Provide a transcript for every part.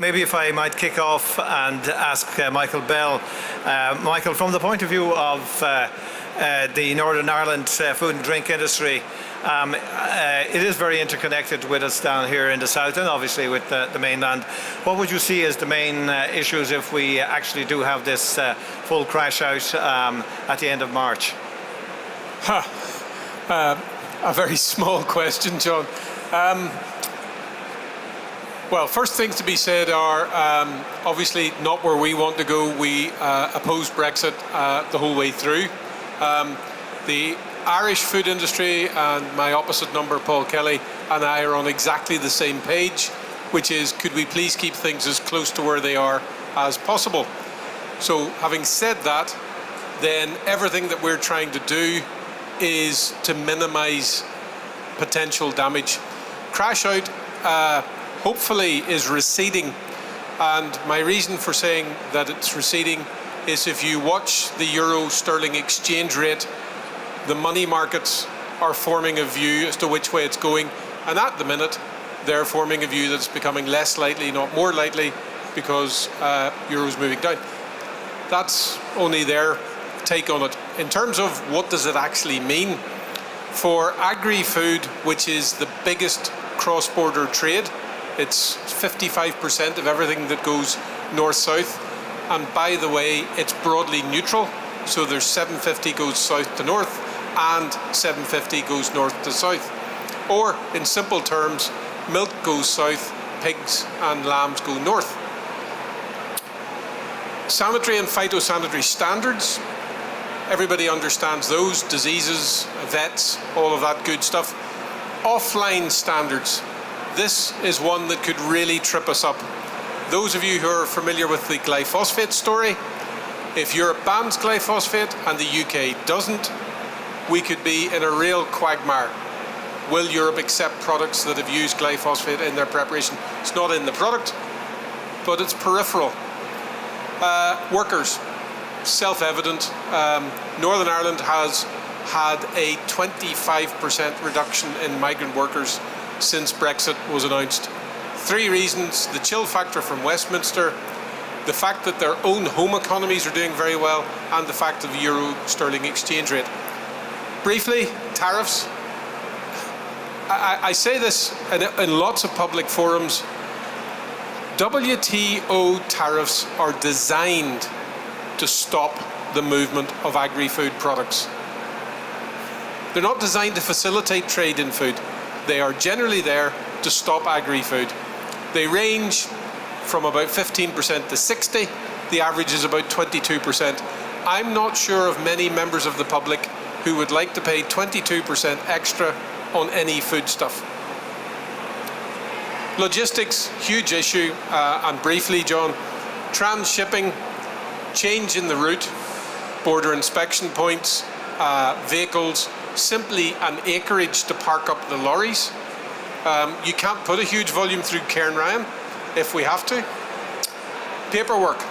Maybe if I might kick off and ask Michael Bell. Michael, from the point of view of the Northern Ireland food and drink industry, it is very interconnected with us down here in the south and obviously with the mainland. What would you see as the main issues if we actually do have this full crash out at the end of March? A very small question, John. Well, first things to be said are obviously not where we want to go. We opposed Brexit the whole way through. The Irish food industry and my opposite number, Paul Kelly, and I are on exactly the same page, which is, could we please keep things as close to where they are as possible? So having said that, then everything that we're trying to do is to minimize potential damage. Crash out hopefully is receding, and my reason for saying that it's receding is if you watch the euro-sterling exchange rate, the money markets are forming a view as to which way it's going, and at the minute they're forming a view that it's becoming less likely, not more likely, because euro's moving down. That's only their take on it. In terms of what does it actually mean for agri-food, which is the biggest cross-border trade, it's 55% of everything that goes north-south, and by the way, it's broadly neutral, so there's 750 goes south to north and 750 goes north to south. Or in simple terms, milk goes south, pigs and lambs go north. Sanitary and phytosanitary standards, everybody understands those, diseases, vets, all of that good stuff. Offline standards, this is one that could really trip us up. Those of you who are familiar with the glyphosate story, if Europe bans glyphosate and the UK doesn't, we could be in a real quagmire. Will Europe accept products that have used glyphosate in their preparation? It's not in the product, but it's peripheral. Workers, self-evident. Northern Ireland has had a 25% reduction in migrant workers since Brexit was announced. 3 reasons: the chill factor from Westminster, the fact that their own home economies are doing very well, and the fact of the euro-sterling exchange rate. Briefly, tariffs. I say this in lots of public forums. WTO tariffs are designed to stop the movement of agri-food products. They're not designed to facilitate trade in food. They are generally there to stop agri-food. They range from about 15% to 60%. The average is about 22%. I'm not sure of many members of the public who would like to pay 22% extra on any foodstuff. Logistics, huge issue, and briefly, John, transshipping, change in the route, border inspection points, vehicles, simply an acreage to park up the lorries. You can't put a huge volume through Cairnryan if we have to. Paperwork.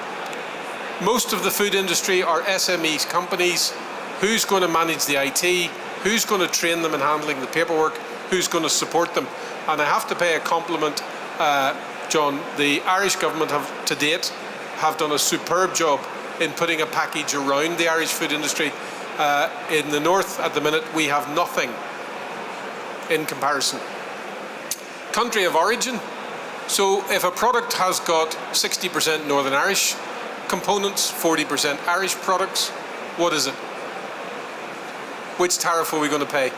Most of the food industry are SMEs companies. Who's going to manage the IT? Who's going to train them in handling the paperwork? Who's going to support them? And I have to pay a compliment, John. The Irish government have, to date, have done a superb job in putting a package around the Irish food industry. In the north, at the minute, we have nothing in comparison. Country of origin. So if a product has got 60% Northern Irish components, 40% Irish products, what is it? Which tariff are we going to pay?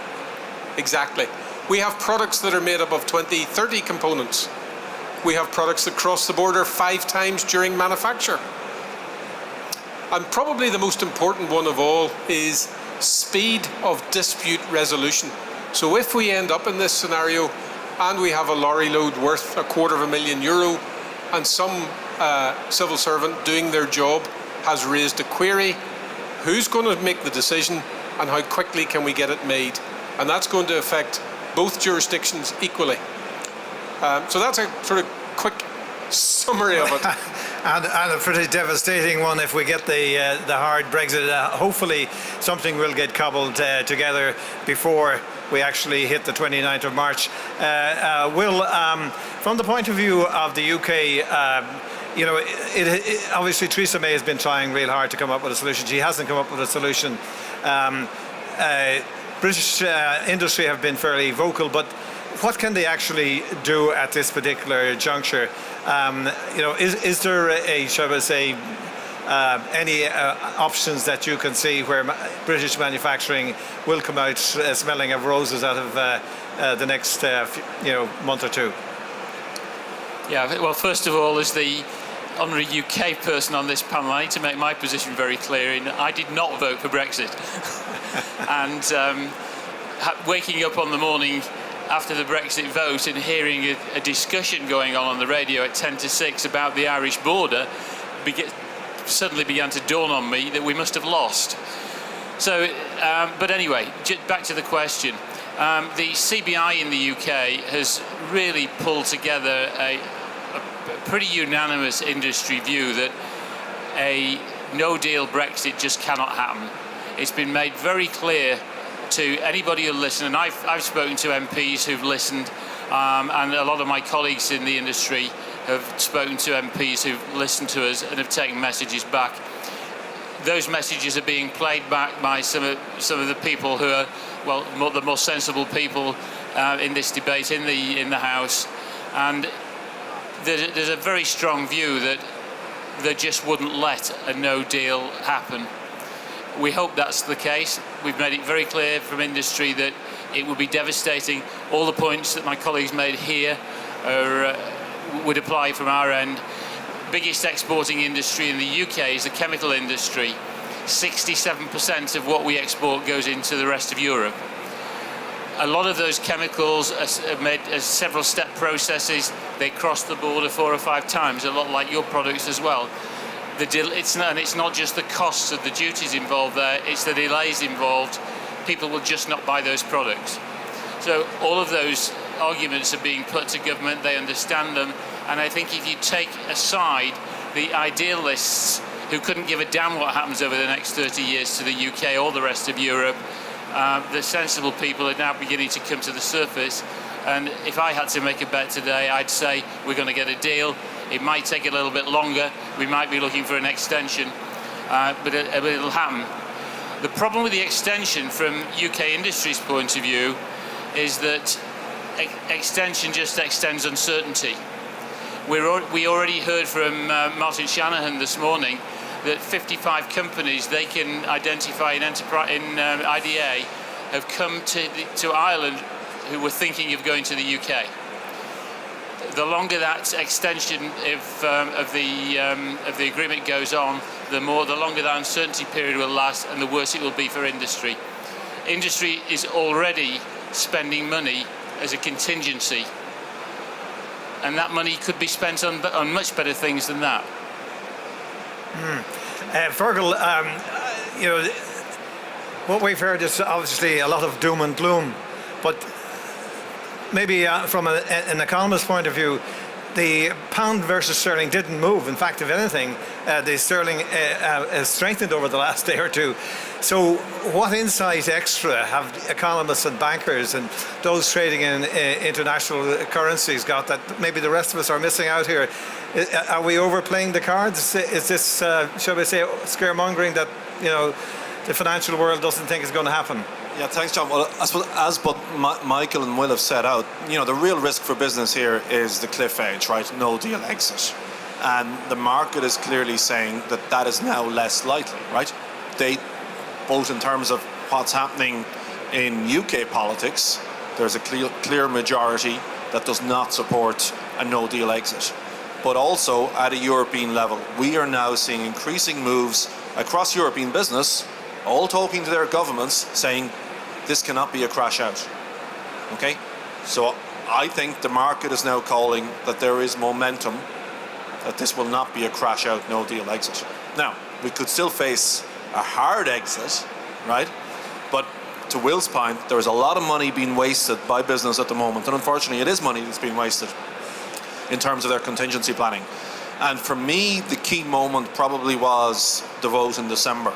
Exactly. We have products that are made up of 20, 30 components. We have products that cross the border 5 times during manufacture. And probably the most important one of all is speed of dispute resolution. So if we end up in this scenario and we have a lorry load worth €250,000 and some civil servant doing their job has raised a query, who's going to make the decision and how quickly can we get it made? And that's going to affect both jurisdictions equally. So that's a sort of quick summary of it. And a pretty devastating one if we get the hard Brexit. Hopefully something will get cobbled together before we actually hit the 29th of March. Will, from the point of view of the UK, obviously Theresa May has been trying real hard to come up with a solution. She hasn't come up with a solution. British industry have been fairly vocal, but what can they actually do at this particular juncture? Is there any options that you can see where British manufacturing will come out smelling of roses out of the next month or two? Yeah, well, first of all, as the honorary UK person on this panel, I need to make my position very clear. I did not vote for Brexit. And waking up on the morning after the Brexit vote and hearing a discussion going on the radio at 10 to 6 about the Irish border suddenly began to dawn on me that we must have lost. So, but anyway, back to the question. The CBI in the UK has really pulled together a pretty unanimous industry view that a no-deal Brexit just cannot happen. It's been made very clear to anybody who listens, and I've spoken to MPs who've listened, and a lot of my colleagues in the industry have spoken to MPs who've listened to us and have taken messages back. Those messages are being played back by some of the people who are, well, the more sensible people in this debate in the House, and there's a very strong view that they just wouldn't let a no deal happen. We hope that's the case. We've made it very clear from industry that it would be devastating. All the points that my colleagues made here would apply from our end. Biggest exporting industry in the UK is the chemical industry. 67% of what we export goes into the rest of Europe. A lot of those chemicals are made as several step processes. They cross the border 4 or 5 times, a lot like your products as well. It's not just the costs of the duties involved there, it's the delays involved. People will just not buy those products. So all of those arguments are being put to government, they understand them, and I think if you take aside the idealists who couldn't give a damn what happens over the next 30 years to the UK or the rest of Europe, the sensible people are now beginning to come to the surface. And if I had to make a bet today, I'd say we're going to get a deal. It might take a little bit longer. We might be looking for an extension, but it'll happen. The problem with the extension from UK industry's point of view is that extension just extends uncertainty. We already heard from Martin Shanahan this morning that 55 companies they can identify in IDA have come to Ireland who were thinking of going to the UK. The longer that extension of the agreement goes on, the longer that uncertainty period will last, and the worse it will be for industry. Industry is already spending money as a contingency, and that money could be spent on much better things than that. Fergal, what we've heard is obviously a lot of doom and gloom, but maybe from an economist's point of view, the pound versus sterling didn't move. In fact, if anything, the sterling has strengthened over the last day or two. So what insight extra have economists and bankers and those trading in international currencies got that maybe the rest of us are missing out here? Are we overplaying the cards? Is this, shall we say, scaremongering that the financial world doesn't think is going to happen? Yeah, thanks, John. Well, I suppose as both Michael and Will have set out, the real risk for business here is the cliff edge, right? No deal exit. And the market is clearly saying that is now less likely, right? They, both in terms of what's happening in UK politics, there's a clear majority that does not support a no deal exit. But also at a European level, we are now seeing increasing moves across European business, all talking to their governments, saying this cannot be a crash out. Okay? So I think the market is now calling that there is momentum, that this will not be a crash out, no deal exit. Now, we could still face a hard exit, right? But to Will's point, there is a lot of money being wasted by business at the moment, and unfortunately it is money that's being wasted in terms of their contingency planning. And for me, the key moment probably was the vote in December.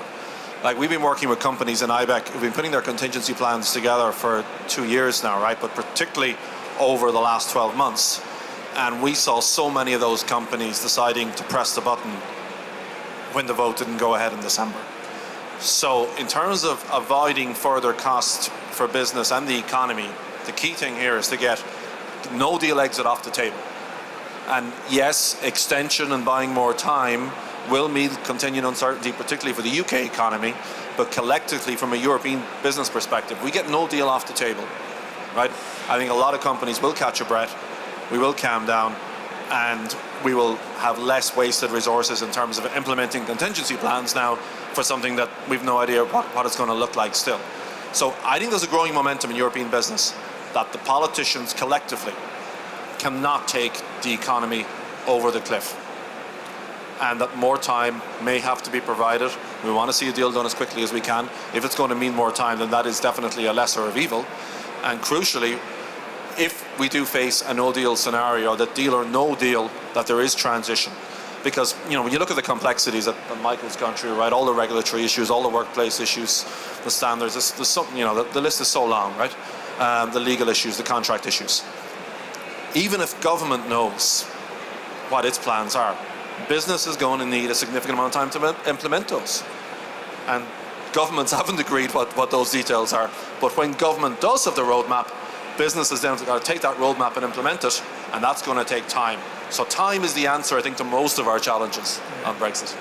Like, we've been working with companies in IBEC who've been putting their contingency plans together for 2 years now, right? But particularly over the last 12 months. And we saw so many of those companies deciding to press the button when the vote didn't go ahead in December. So in terms of avoiding further costs for business and the economy, the key thing here is to get no deal exit off the table. And yes, extension and buying more time will mean continued uncertainty, particularly for the UK economy, but collectively from a European business perspective, we get no deal off the table, right? I think a lot of companies will catch a breath, we will calm down, and we will have less wasted resources in terms of implementing contingency plans now for something that we've no idea what it's going to look like still. So I think there's a growing momentum in European business that the politicians collectively cannot take the economy over the cliff, and that more time may have to be provided. We want to see a deal done as quickly as we can. If it's going to mean more time, then that is definitely a lesser of evil. And crucially, if we do face a no deal scenario, that deal or no deal, that there is transition. Because, you know, when you look at the complexities that Michael's gone through, right, all the regulatory issues, all the workplace issues, the standards, there's something, you know, the list is so long, right? The legal issues, the contract issues. Even if government knows what its plans are, business is going to need a significant amount of time to implement those. And governments haven't agreed what those details are. But when government does have the roadmap, business is then got to take that roadmap and implement it, and that's going to take time. So time is the answer, I think, to most of our challenges on Brexit.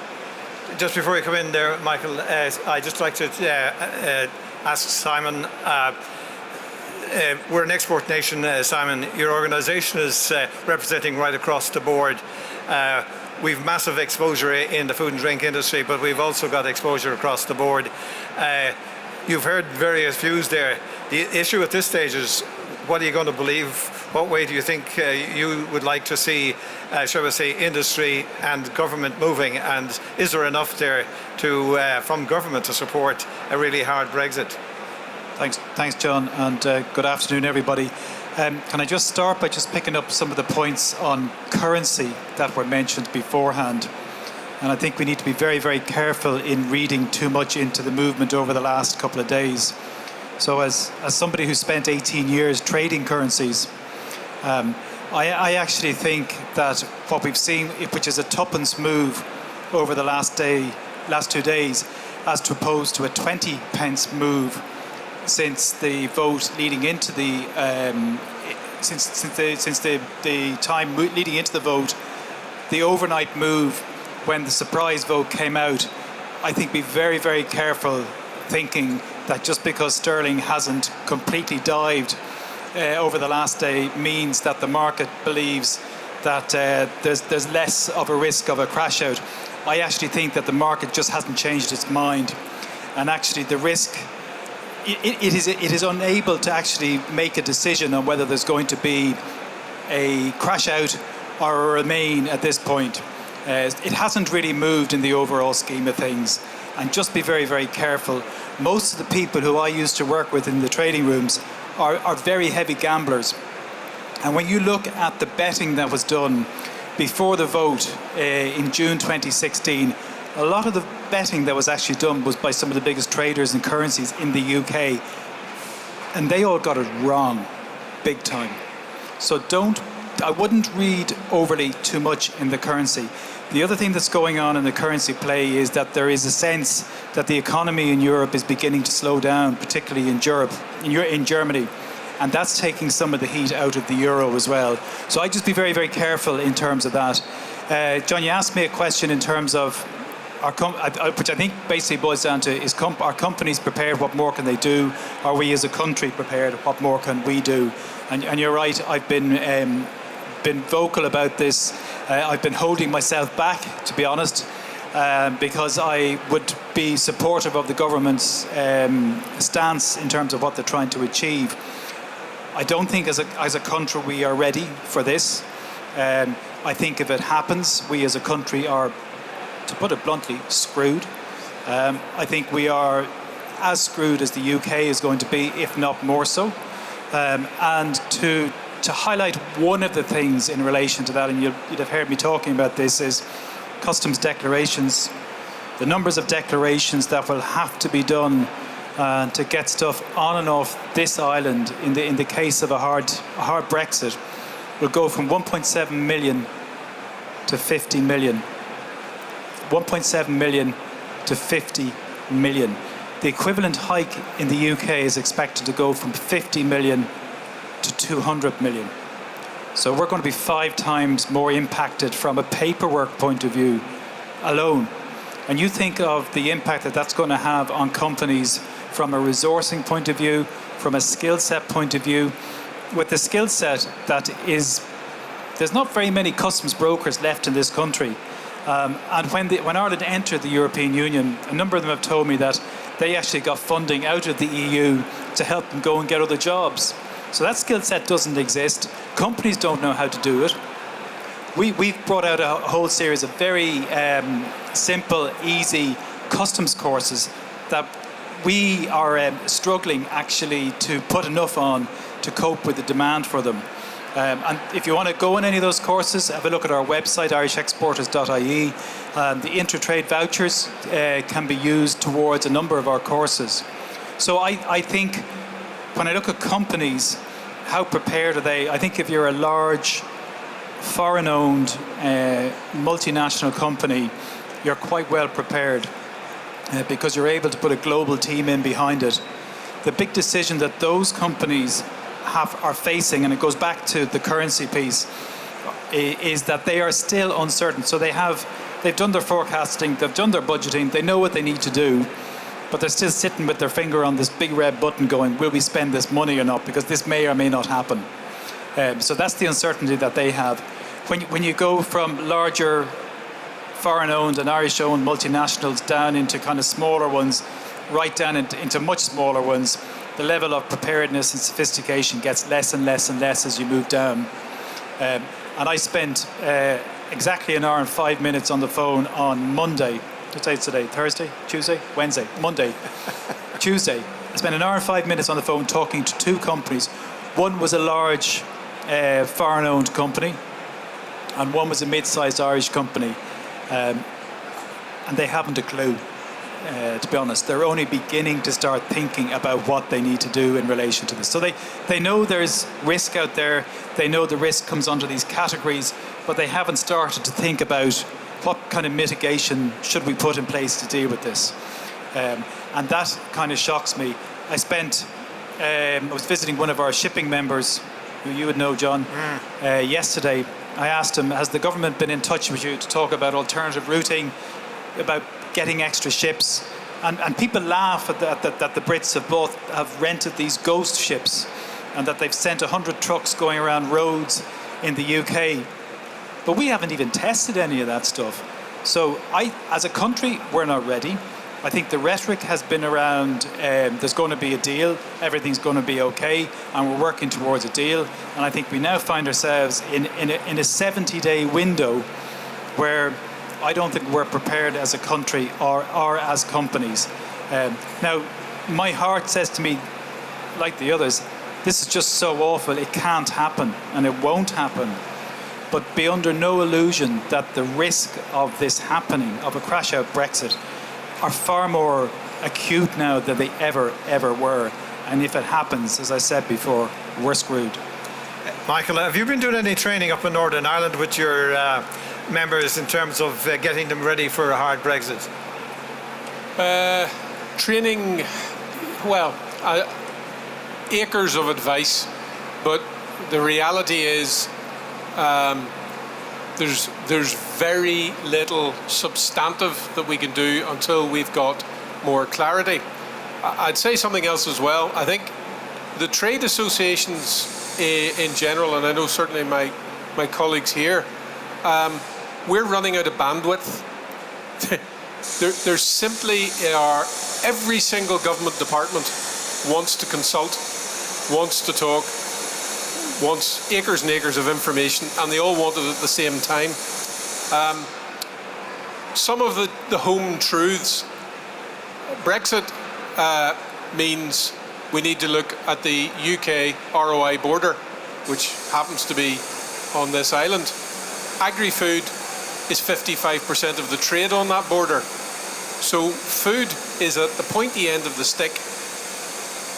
Just before you come in there, Michael, I'd just like to ask Simon, we're an export nation, Simon. Your organisation is representing right across the board. We've massive exposure in the food and drink industry, but we've also got exposure across the board. You've heard various views there. The issue at this stage is, what are you going to believe? What way do you think you would like to see, shall we say, industry and government moving? And is there enough there to from government to support a really hard Brexit? Thanks, John, and good afternoon, everybody. Can I just start by just picking up some of the points on currency that were mentioned beforehand? And I think we need to be very, very careful in reading too much into the movement over the last couple of days. So as somebody who spent 18 years trading currencies, I actually think that what we've seen, which is a tuppence move over the last 2 days, as opposed to a 20 pence move since the vote leading into the since the time leading into the vote, the overnight move when the surprise vote came out, I think be very, very careful thinking that just because sterling hasn't completely dived over the last day means that the market believes that there's less of a risk of a crash out. I actually think that the market just hasn't changed its mind, and actually the risk, it is unable to actually make a decision on whether there's going to be a crash out or a remain at this point. It hasn't really moved in the overall scheme of things, and just be very, very careful. Most of the people who I used to work with in the trading rooms are very heavy gamblers, and when you look at the betting that was done before the vote in June 2016, a lot of the betting that was actually done was by some of the biggest traders in currencies in the UK, and they all got it wrong big time. So I wouldn't read overly too much in the currency. The other thing that's going on in the currency play is that there is a sense that the economy in Europe is beginning to slow down, particularly in Germany, and that's taking some of the heat out of the euro as well. So I'd just be very, very careful in terms of that. John, you asked me a question in terms of which I think basically boils down to, is are companies prepared? What more can they do? Are we as a country prepared? What more can we do? And you're right, I've been vocal about this. I've been holding myself back, to be honest, because I would be supportive of the government's stance in terms of what they're trying to achieve. I don't think as a country we are ready for this. I think if it happens, we as a country are, to put it bluntly, screwed. I think we are as screwed as the UK is going to be, if not more so. And to highlight one of the things in relation to that, and you'd have heard me talking about this, is customs declarations. the numbers of declarations that will have to be done to get stuff on and off this island in the case of a hard Brexit will go from 1.7 million to 50 million. 1.7 million to 50 million. The equivalent hike in the UK is expected to go from 50 million to 200 million. So we're going to be 5 times more impacted from a paperwork point of view alone. And you think of the impact that that's going to have on companies from a resourcing point of view, from a skill set point of view. With the skill set that is, there's not very many customs brokers left in this country. And when Ireland entered the European Union, a number of them have told me that they actually got funding out of the EU to help them go and get other jobs. So that skill set doesn't exist. Companies don't know how to do it. We've brought out a whole series of very simple, easy customs courses that we are struggling actually to put enough on to cope with the demand for them. And if you want to go on any of those courses, have a look at our website, irishexporters.ie. The inter-trade vouchers can be used towards a number of our courses. So I think when I look at companies, how prepared are they? I think if you're a large, foreign-owned, multinational company, you're quite well prepared because you're able to put a global team in behind it. The big decision that those companies are facing, and it goes back to the currency piece, is that they are still uncertain. So they've done their forecasting, they've done their budgeting, they know what they need to do, but they're still sitting with their finger on this big red button going, will we spend this money or not? Because this may or may not happen. So that's the uncertainty that they have. When you go from larger foreign-owned and Irish-owned multinationals down into kind of smaller ones, right down into much smaller ones, the level of preparedness and sophistication gets less and less and less as you move down. And I spent exactly an hour and 5 minutes on the phone on Monday. What day is today? Thursday? Tuesday? Wednesday? Monday? Tuesday. I spent an hour and 5 minutes on the phone talking to 2 companies. One was a large foreign-owned company, and one was a mid-sized Irish company. And they haven't a clue. To be honest, they're only beginning to start thinking about what they need to do in relation to this. So they know there's risk out there, they know the risk comes under these categories, but they haven't started to think about what kind of mitigation should we put in place to deal with this. And that kind of shocks me. I was visiting one of our shipping members, who you would know, John, yesterday. I asked him, has the government been in touch with you to talk about alternative routing, about getting extra ships? And people laugh at that the Brits have rented these ghost ships and that they've sent 100 trucks going around roads in the UK. But we haven't even tested any of that stuff. So as a country, we're not ready. I think the rhetoric has been around there's going to be a deal, everything's going to be okay, and we're working towards a deal. And I think we now find ourselves in a 70-day window where I don't think we're prepared as a country or as companies. Now, my heart says to me, like the others, this is just so awful, it can't happen, and it won't happen. But be under no illusion that the risk of this happening, of a crash-out Brexit, are far more acute now than they ever were. And if it happens, as I said before, we're screwed. Michael, have you been doing any training up in Northern Ireland with your members in terms of getting them ready for a hard Brexit? Training, well, acres of advice, but the reality is there's very little substantive that we can do until we've got more clarity. I'd say something else as well. I think the trade associations in general, and I know certainly my colleagues here, we're running out of bandwidth. There simply are, every single government department wants to consult, wants to talk, wants acres and acres of information, and they all want it at the same time. Some of the home truths, Brexit means we need to look at the UK ROI border, which happens to be on this island. Agri-food is 55% of the trade on that border. So food is at the pointy end of the stick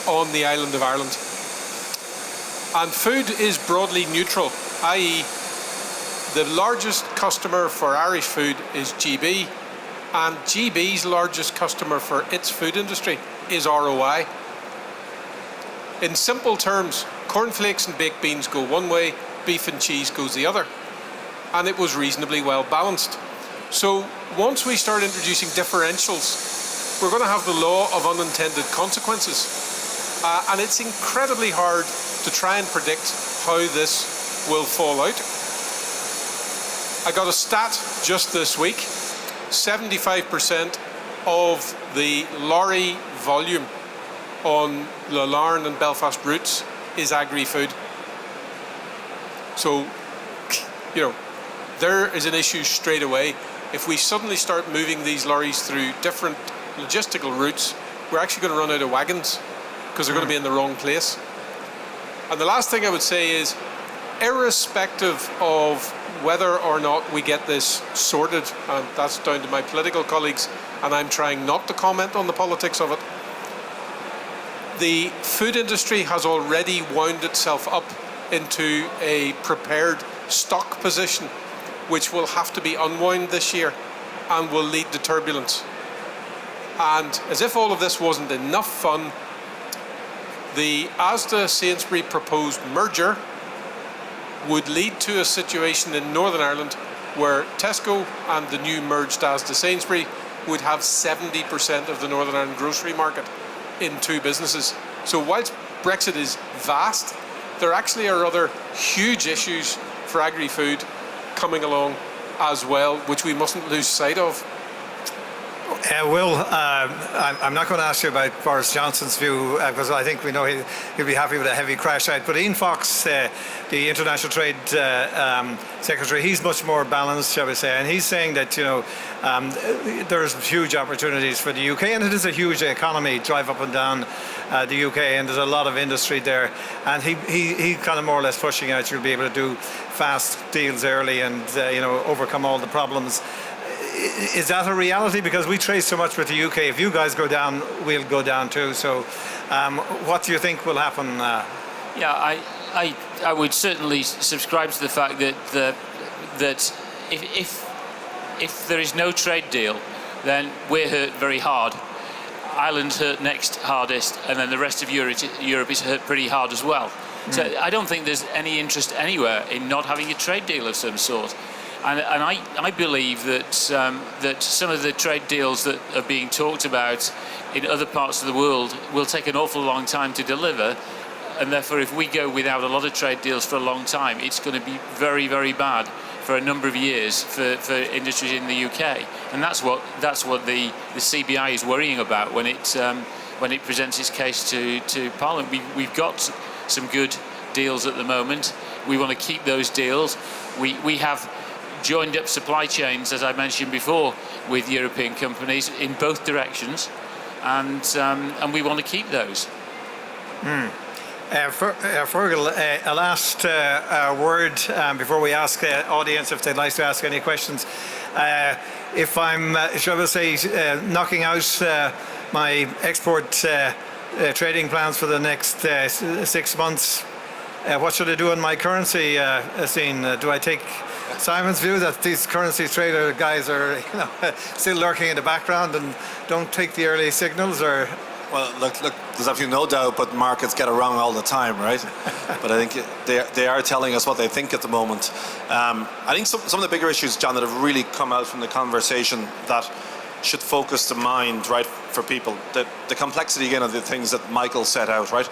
on the island of Ireland. And food is broadly neutral, i.e. the largest customer for Irish food is GB, and GB's largest customer for its food industry is ROI. In simple terms, cornflakes and baked beans go one way, beef and cheese goes the other. And it was reasonably well balanced. So once we start introducing differentials, we're going to have the law of unintended consequences. And it's incredibly hard to try and predict how this will fall out. I got a stat just this week. 75% of the lorry volume on the Larne and Belfast routes is agri-food. So, there is an issue straight away. If we suddenly start moving these lorries through different logistical routes, we're actually going to run out of wagons because they're going to be in the wrong place. And the last thing I would say is, irrespective of whether or not we get this sorted, and that's down to my political colleagues, and I'm trying not to comment on the politics of it, the food industry has already wound itself up into a prepared stock position, which will have to be unwound this year and will lead to turbulence. And as if all of this wasn't enough fun, the Asda-Sainsbury proposed merger would lead to a situation in Northern Ireland where Tesco and the new merged Asda-Sainsbury would have 70% of the Northern Ireland grocery market in two businesses. So whilst Brexit is vast, there actually are other huge issues for agri-food coming along as well, which we mustn't lose sight of. Will, I'm not going to ask you about Boris Johnson's view because I think we know he'll be happy with a heavy crash out. But Ian Fox, the International Trade Secretary, he's much more balanced, shall we say, and he's saying that there's huge opportunities for the UK, and it is a huge economy, drive up and down the UK, and there's a lot of industry there. And he kind of more or less pushing out you'll be able to do fast deals early and overcome all the problems. Is that a reality? Because we trade so much with the UK. If you guys go down, we'll go down too. So what do you think will happen? Yeah, I would certainly subscribe to the fact that if there is no trade deal, then we're hurt very hard. Ireland's hurt next hardest, and then the rest of Europe is hurt pretty hard as well. So I don't think there's any interest anywhere in not having a trade deal of some sort. And I believe that some of the trade deals that are being talked about in other parts of the world will take an awful long time to deliver, and therefore if we go without a lot of trade deals for a long time, it's going to be very, very bad for a number of years for industries in the UK. And that's what the CBI is worrying about when it presents its case to Parliament. We've got some good deals at the moment. We want to keep those deals. We have joined up supply chains, as I mentioned before, with European companies in both directions, and we want to keep those. Fergal, a last word before we ask the audience if they'd like to ask any questions. If I'm, shall we say, knocking out my export trading plans for the next 6 months, what should I do on my currency scene? Do I take Simon's view that these currency trader guys are still lurking in the background and don't take the early signals, or? Well, look, there's absolutely no doubt, but markets get it wrong all the time, right? But I think they are telling us what they think at the moment. I think some of the bigger issues, John, that have really come out from the conversation that should focus the mind, right, for people. The complexity, again, of the things that Michael set out, right?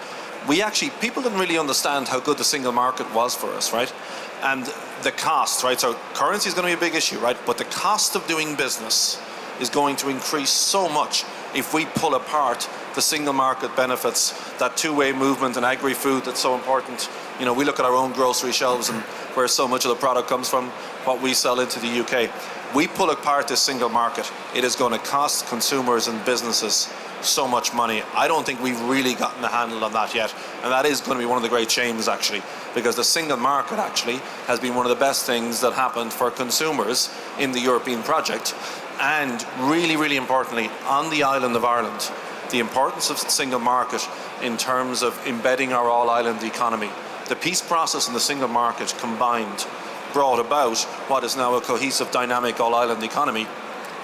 People didn't really understand how good the single market was for us, right? And the cost, right? So currency is going to be a big issue, right? But the cost of doing business is going to increase so much if we pull apart the single market benefits, that two-way movement in agri-food that's so important. We look at our own grocery shelves and where so much of the product comes from, what we sell into the UK. We pull apart this single market, it is going to cost consumers and businesses so much money. I don't think we've really gotten a handle on that yet, and that is going to be one of the great shames, actually. because the single market actually has been one of the best things that happened for consumers in the European project. And really, really importantly, on the island of Ireland, the importance of the single market in terms of embedding our all-island economy. The peace process and the single market combined brought about what is now a cohesive, dynamic all-island economy,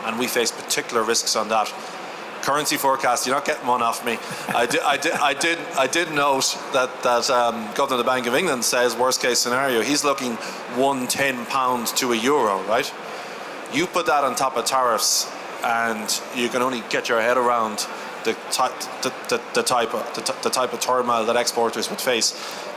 and we face particular risks on that. Currency forecast, you're not getting one off me. I did note that Governor of the Bank of England says worst case scenario, he's looking £110 to a euro, right? You put that on top of tariffs, and you can only get your head around the type of turmoil that exporters would face.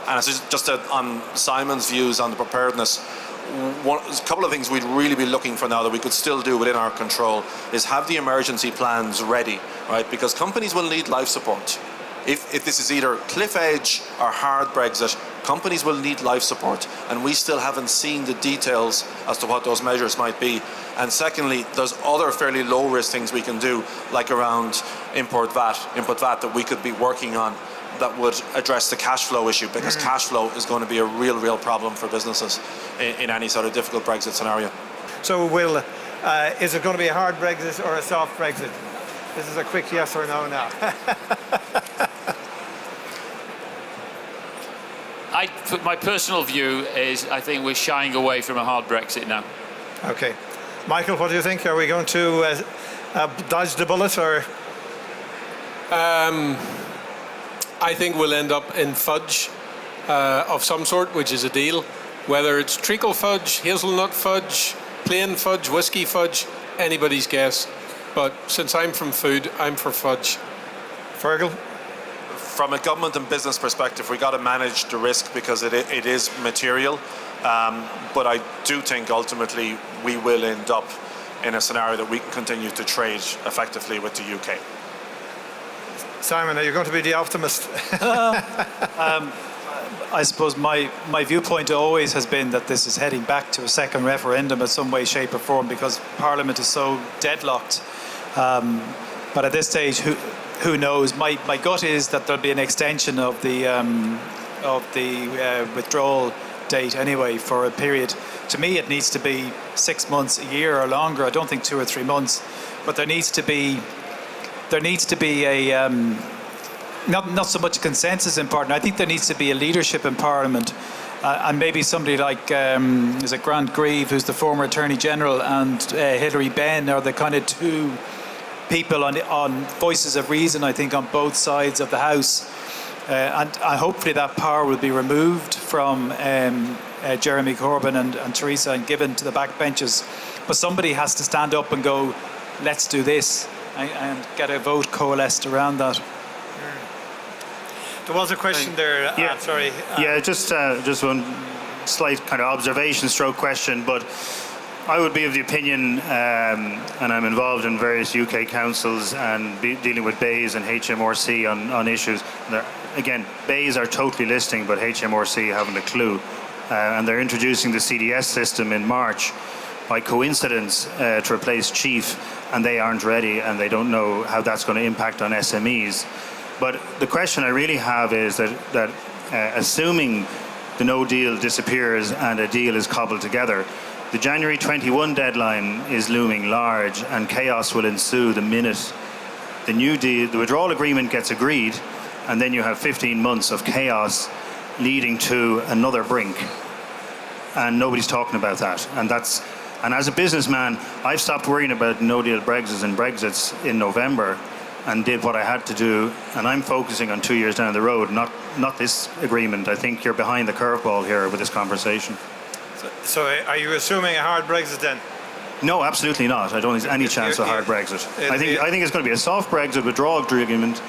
And it's just on Simon's views on the preparedness. A couple of things we'd really be looking for now that we could still do within our control is have the emergency plans ready, right? Because companies will need life support. If this is either cliff edge or hard Brexit, companies will need life support, and we still haven't seen the details as to what those measures might be. And secondly, there's other fairly low risk things we can do, like around input VAT that we could be working on that would address the cash flow issue, because cash flow is going to be a real problem for businesses in any sort of difficult Brexit scenario. So, Will, is it going to be a hard Brexit or a soft Brexit? This is a quick yes or no now. My personal view is I think we're shying away from a hard Brexit now. Okay. Michael, what do you think? Are we going to dodge the bullet, or? I think we'll end up in fudge of some sort, which is a deal. Whether it's treacle fudge, hazelnut fudge, plain fudge, whiskey fudge, anybody's guess. But since I'm from food, I'm for fudge. Fergal? From a government and business perspective, we got to manage the risk because it is material. But I do think ultimately we will end up in a scenario that we can continue to trade effectively with the UK. Simon, are you going to be the optimist? I suppose my viewpoint always has been that this is heading back to a second referendum in some way, shape or form, because Parliament is so deadlocked. But at this stage, who knows? My gut is that there'll be an extension of the withdrawal date anyway for a period. To me, it needs to be 6 months, a year or longer. I don't think 2 or 3 months, but there needs to be a not so much a consensus in Parliament. I think there needs to be a leadership in Parliament, and maybe somebody like is it Grant Grieve, who's the former Attorney General, and Hilary Benn are the kind of two people on voices of reason, I think, on both sides of the House, and hopefully that power will be removed from Jeremy Corbyn and Theresa and given to the backbenchers. But somebody has to stand up and go, let's do this, and get a vote coalesced around that. There was a question there. Sorry. Just one slight kind of observation stroke question, but I would be of the opinion, and I'm involved in various UK councils and dealing with BEIS and HMRC on issues. Again, BEIS are totally listening, but HMRC haven't a clue. And they're introducing the CDS system in March by coincidence to replace Chief, and they aren't ready, and they don't know how that's going to impact on SMEs. But the question I really have is that assuming the no deal disappears and a deal is cobbled together, the January 21 deadline is looming large, and chaos will ensue the minute the new deal, the withdrawal agreement gets agreed, and then you have 15 months of chaos leading to another brink. And nobody's talking about that. And as a businessman, I've stopped worrying about no deal Brexits and Brexits in November and did what I had to do, and I'm focusing on 2 years down the road, not this agreement. I think you're behind the curveball here with this conversation. So are you assuming a hard Brexit then? No, absolutely not. I don't think there's any chance of a hard Brexit. I think it's going to be a soft Brexit withdrawal agreement,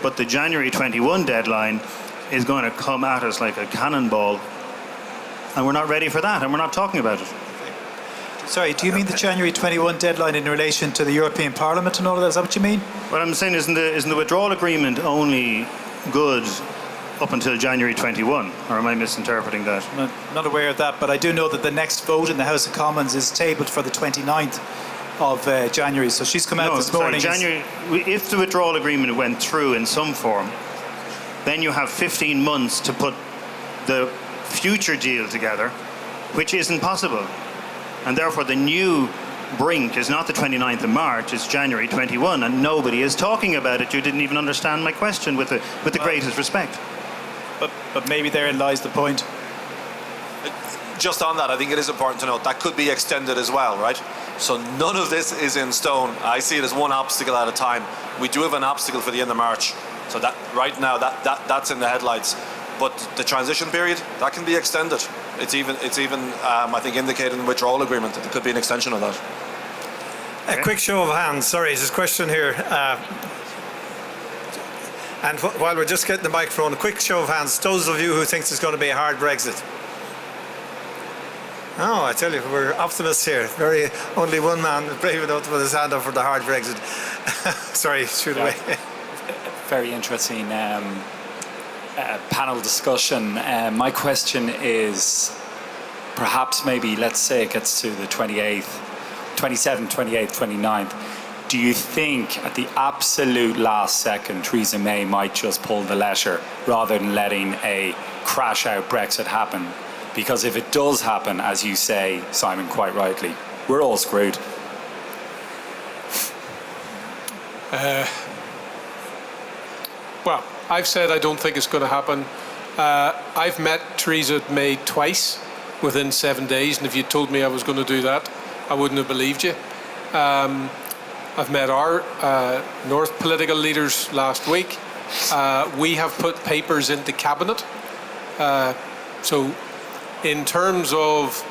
but the January 21 deadline is going to come at us like a cannonball, and we're not ready for that, and we're not talking about it. Sorry, do you mean the January 21 deadline in relation to the European Parliament and all of that? Is that what you mean? What I'm saying isn't the withdrawal agreement only good up until January 21, or am I misinterpreting that? I'm not aware of that, but I do know that the next vote in the House of Commons is tabled for the 29th of January. So she's come out this morning. January. If the withdrawal agreement went through in some form, then you have 15 months to put the future deal together, which isn't possible. And therefore the new brink is not the 29th of March, it's January 21, and nobody is talking about it. You didn't even understand my question with the greatest respect. But maybe therein lies the point. Just on that, I think it is important to note that could be extended as well, right? So none of this is in stone. I see it as one obstacle at a time. We do have an obstacle for the end of March. So that right now that's in the headlights. But the transition period, that can be extended. It's even I think indicated in the withdrawal agreement that there could be an extension of that. A quick show of hands. Sorry, there's a question here. And while we're just getting the microphone, a quick show of hands. Those of you who think there's going to be a hard Brexit. Oh, I tell you, we're optimists here. Only one man is brave enough to put his hand up for the hard Brexit. Sorry, shoot away. Very interesting panel discussion. My question is, perhaps maybe, let's say it gets to the 27th, 28th, 29th. Do you think at the absolute last second Theresa May might just pull the letter rather than letting a crash out Brexit happen? Because if it does happen, as you say, Simon, quite rightly, we're all screwed. Well, I've said I don't think it's going to happen. I've met Theresa May twice within 7 days, and if you told me I was going to do that, I wouldn't have believed you. I've met our North political leaders last week. We have put papers into cabinet. So in terms of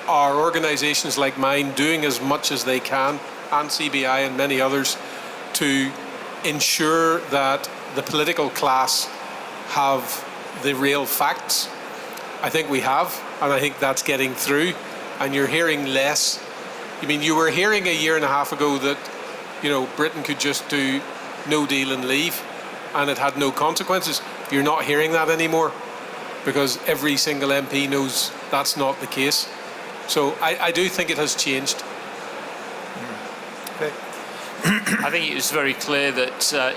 our organisations like mine doing as much as they can, and CBI and many others, to ensure that the political class have the real facts, I think we have, and I think that's getting through. And you're hearing less. I mean, you were hearing a year and a half ago that, you know, Britain could just do no deal and leave, and it had no consequences. You're not hearing that anymore, because every single MP knows that's not the case. So I do think it has changed. Okay. I think it was very clear that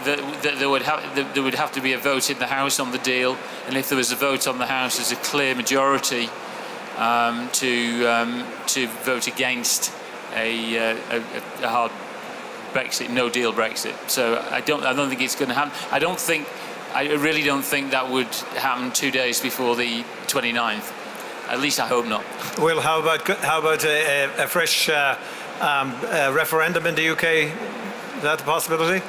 there would have to be a vote in the House on the deal, and if there was a vote on the House, there's a clear majority to vote against a hard Brexit, no deal Brexit. So I don't think it's going to happen. I really don't think that would happen 2 days before the 29th. At least I hope not. Well, how about a fresh referendum in the UK? Is that a possibility?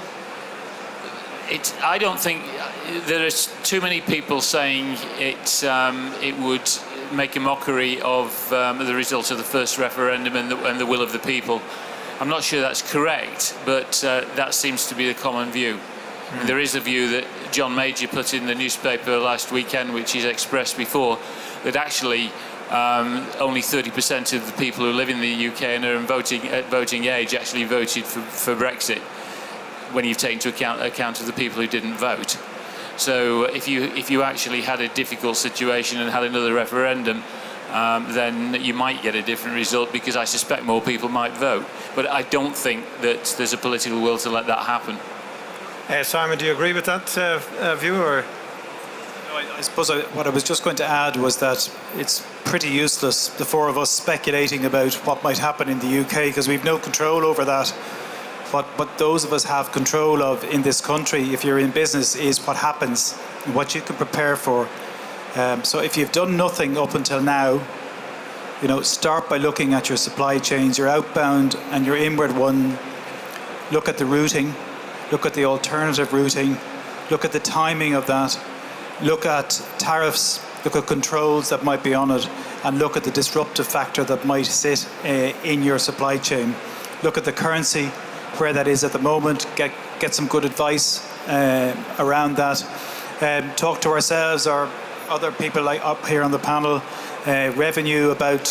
I don't think there is too many people saying it would make a mockery of the result of the first referendum and the will of the people. I'm not sure that's correct, but that seems to be the common view. And there is a view that John Major put in the newspaper last weekend, which he's expressed before, that actually only 30% of the people who live in the UK and are in voting age actually voted for Brexit, when you've taken into account of the people who didn't vote. So if you actually had a difficult situation and had another referendum, then you might get a different result, because I suspect more people might vote. But I don't think that there's a political will to let that happen. Simon, do you agree with that view, or? No, I suppose what I was just going to add was that it's pretty useless, the four of us speculating about what might happen in the UK, because we've no control over that. What those of us have control of in this country, if you're in business, is what happens and what you can prepare for. So if you've done nothing up until now, you know, start by looking at your supply chains, your outbound and your inward one. Look at the routing, look at the alternative routing, look at the timing of that, look at tariffs, look at controls that might be on it, and look at the disruptive factor that might sit in your supply chain. Look at the currency, where that is at the moment, get some good advice around that. Talk to ourselves or other people like up here on the panel, revenue, about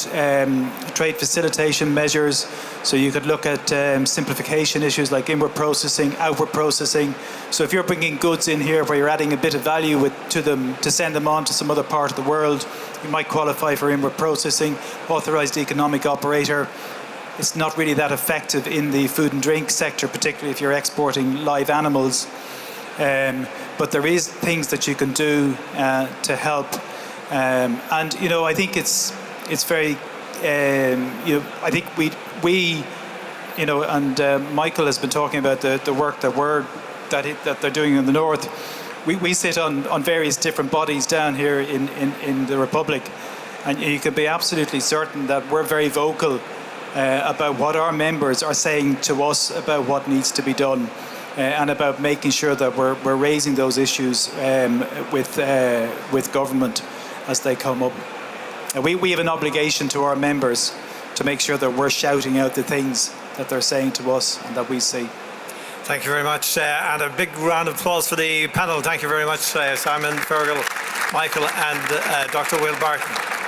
trade facilitation measures. So you could look at simplification issues like inward processing, outward processing. So if you're bringing goods in here where you're adding a bit of value to them to send them on to some other part of the world, you might qualify for inward processing, authorised economic operator. It's not really that effective in the food and drink sector, particularly if you're exporting live animals. But there is things that you can do to help And I think it's very I think we and Michael has been talking about the work that they're doing in the north. We sit on various different bodies down here in the Republic, and you can be absolutely certain that we're very vocal about what our members are saying to us about what needs to be done, and about making sure that we're raising those issues with government as they come up. We have an obligation to our members to make sure that we're shouting out the things that they're saying to us and that we see. Thank you very much, and a big round of applause for the panel. Thank you very much, Simon, Fergal, Michael, and Dr. Will Barton.